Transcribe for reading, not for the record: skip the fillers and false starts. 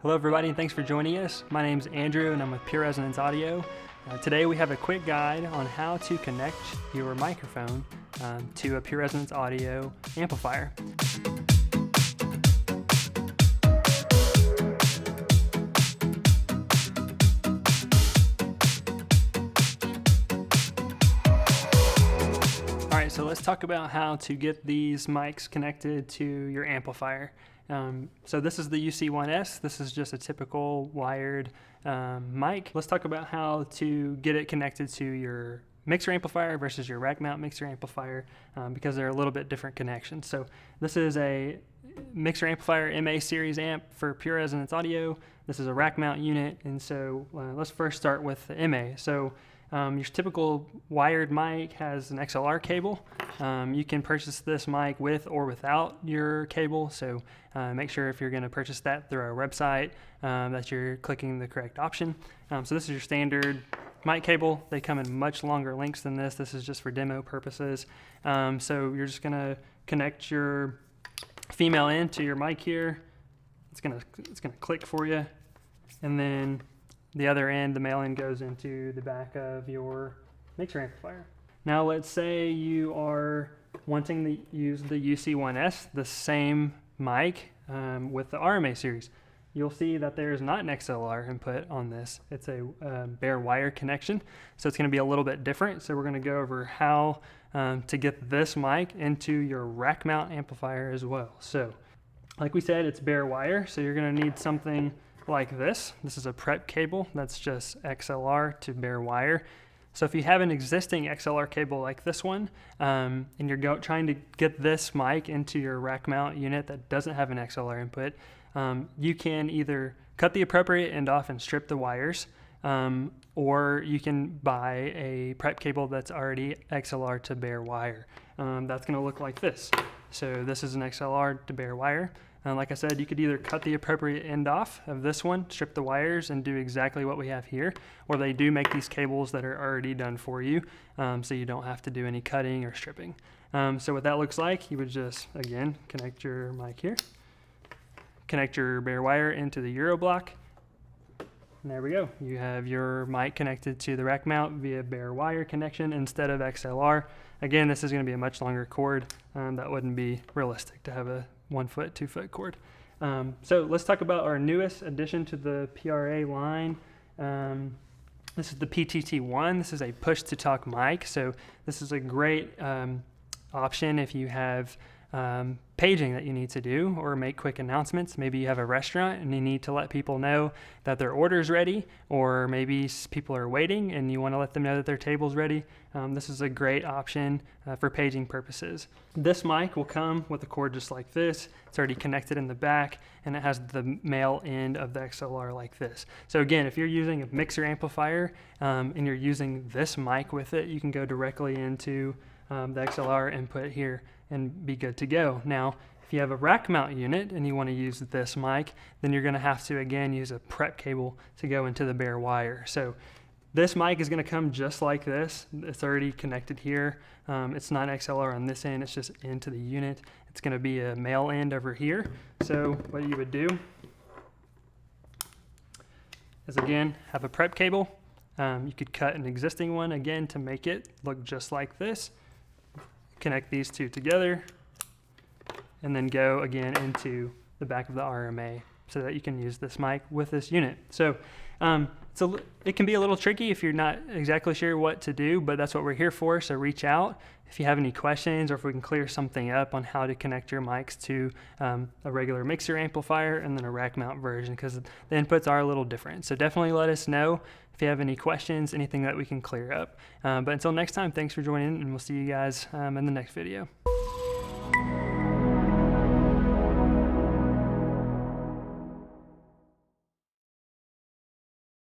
Hello everybody and thanks for joining us. My name is Andrew and I'm with Pure Resonance Audio. Today we have a quick guide on how to connect your microphone to a Pure Resonance Audio amplifier. Alright, so let's talk about how to get these mics connected to your amplifier. So this is the UC1S. This is just a typical wired mic. Let's talk about how to get it connected to your mixer amplifier versus your rack mount mixer amplifier because they're a little bit different connections. So this is a mixer amplifier MA series amp for Pure Resonance Audio. This is a rack mount unit, and so let's first start with the MA. So your typical wired mic has an XLR cable. You can purchase this mic with or without your cable, so make sure if you're going to purchase that through our website that you're clicking the correct option. So this is your standard mic cable. They come in much longer lengths than this. This is just for demo purposes. So you're just going to connect your female end to your mic here. It's gonna click for you, and then the other end, the male end, goes into the back of your mixer amplifier. Now let's say you are wanting to use the UC1S, the same mic with the RMA series. You'll see that there's not an XLR input on this. It's a bare wire connection, so it's going to be a little bit different. So we're going to go over how to get this mic into your rack mount amplifier as well. So like we said, it's bare wire, so you're going to need something like this. This is a prep cable that's just XLR to bare wire. So if you have an existing XLR cable like this one, and you're trying to get this mic into your rack mount unit that doesn't have an XLR input, you can either cut the appropriate end off and strip the wires, or you can buy a prep cable that's already XLR to bare wire. That's going to look like this. So this is an XLR to bare wire. Like I said, you could either cut the appropriate end off of this one, strip the wires, and do exactly what we have here, or they do make these cables that are already done for you, so you don't have to do any cutting or stripping. So what that looks like, you would just, again, connect your mic here, connect your bare wire into the Euro block, and there we go. You have your mic connected to the rack mount via bare wire connection instead of XLR. Again, this is going to be a much longer cord. That wouldn't be realistic to have a 1 foot, 2 foot cord. So let's talk about our newest addition to the PRA line. This is the PTT1. This is a push to talk mic. So this is a great option if you have paging that you need to do or make quick announcements. Maybe you have a restaurant and you need to let people know that their order's ready, or maybe people are waiting and you want to let them know that their table's ready. This is a great option for paging purposes. This mic will come with a cord just like this. It's already connected in the back, and it has the male end of the XLR like this. So again, if you're using a mixer amplifier and you're using this mic with it, you can go directly into the XLR input here and be good to go. Now, if you have a rack mount unit and you want to use this mic, then you're going to have to, again, use a prep cable to go into the bare wire. So this mic is going to come just like this. It's already connected here. It's not XLR on this end, it's just into the unit. It's going to be a male end over here. So what you would do is, again, have a prep cable. You could cut an existing one, again, to make it look just like this. Connect these two together, and then go again into the back of the RMA so that you can use this mic with this unit. So it can be a little tricky if you're not exactly sure what to do, but that's what we're here for. So reach out if you have any questions, or if we can clear something up on how to connect your mics to a regular mixer amplifier and then a rack mount version, because the inputs are a little different. So definitely let us know if you have any questions, anything that we can clear up. But until next time, thanks for joining, and we'll see you guys in the next video.